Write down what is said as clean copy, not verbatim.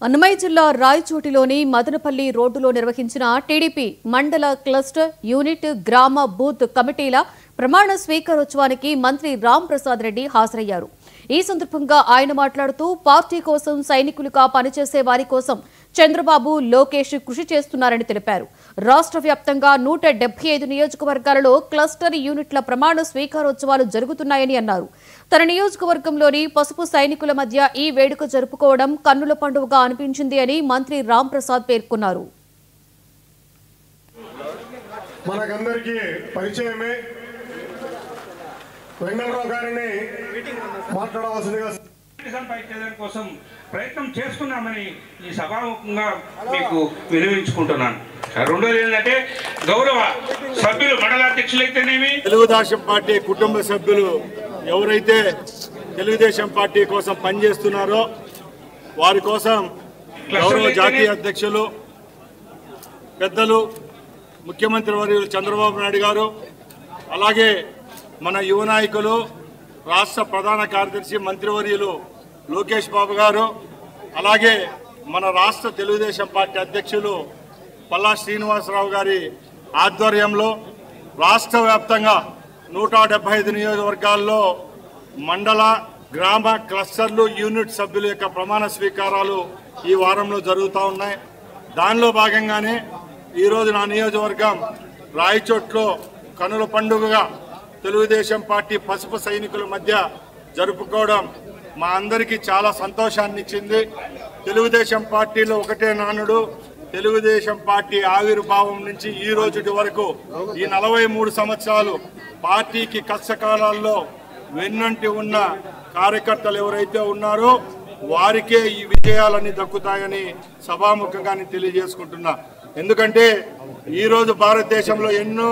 అన్నమయ్య జిల్లా రాయచోటిలోని మదనపల్లి రోడ్డులో నిర్వహించిన టీడీపీ మండల క్లస్టర్ యూనిట్ గ్రామ బూత్ కమిటీల ప్రమాణ స్వీకారోత్సవానికి మంత్రి రాంప్రసాద్ రెడ్డి హాజరయ్యారు. ఈ సందర్భంగా ఆయన మాట్లాడుతూ పార్టీ కోసం సైనికులుగా పనిచేసే వారి కోసం చంద్రబాబు లోకేష్ కృషి చేస్తున్నారని తెలిపారు. రాష్ట్ర వ్యాప్తంగా 175 నియోజకవర్గాలలో క్లస్టర్ యూనిట్ల ప్రమాణ స్వీకారోత్సవాలు జరుగుతున్నాయని అన్నారు. తన నియోజకవర్గంలోని పసుపు సైనికుల మధ్య ఈ వేడుక జరుపుకోవడం కన్నుల పండుగగా అనిపించింది అని మంత్రి రాంప్రసాద్ పేర్కొన్నారు. మనకందరికీ పరిచయమే వెంగళరావు గారిని మాట్లాడవలసిందిగా కోసం ప్రయత్నం చేస్తున్నామని ఈ సభాముఖంగా మీకు వినియోగించుకుంటున్నాను. రెండోది ఏంటంటే గౌరవ సభ్యులు మండలాధ్యక్షులైతేనేమి తెలుగుదేశం పార్టీ కుటుంబ సభ్యులు ఎవరైతే తెలుగుదేశం పార్టీ కోసం పనిచేస్తున్నారో వారి కోసం గౌరవ జాతీయ అధ్యక్షులు పెద్దలు ముఖ్యమంత్రి వర్యులు చంద్రబాబు నాయుడు గారు, అలాగే మన యువ నాయకులు రాష్ట్ర ప్రధాన కార్యదర్శి మంత్రివర్యులు లోకేష్ బాబు గారు, అలాగే మన రాష్ట్ర తెలుగుదేశం పార్టీ అధ్యక్షులు పల్లా శ్రీనివాసరావు గారి ఆధ్వర్యంలో రాష్ట్ర వ్యాప్తంగా 175 నియోజకవర్గాల్లో మండల గ్రామ క్లస్టర్లు యూనిట్ సభ్యుల యొక్క ప్రమాణ స్వీకారాలు ఈ వారంలో జరుగుతూ ఉన్నాయి. దానిలో భాగంగానే ఈరోజు నా నియోజకవర్గం రాయచోట్లో కనుల పండుగగా తెలుగుదేశం పార్టీ పసుపు సైనికుల మధ్య జరుపుకోవడం మా అందరికీ చాలా సంతోషాన్ని ఇచ్చింది. తెలుగుదేశం పార్టీలో ఒకటే నానుడు, తెలుగుదేశం పార్టీ ఆవిర్భావం నుంచి ఈ రోజు వరకు ఈ 43 సంవత్సరాలు పార్టీకి కష్టకాలాల్లో వెన్నంటి ఉన్న కార్యకర్తలు ఎవరైతే ఉన్నారో వారికే ఈ విజయాలన్నీ దక్కుతాయని సభాముఖంగా తెలియజేసుకుంటున్నా. ఎందుకంటే ఈరోజు భారతదేశంలో ఎన్నో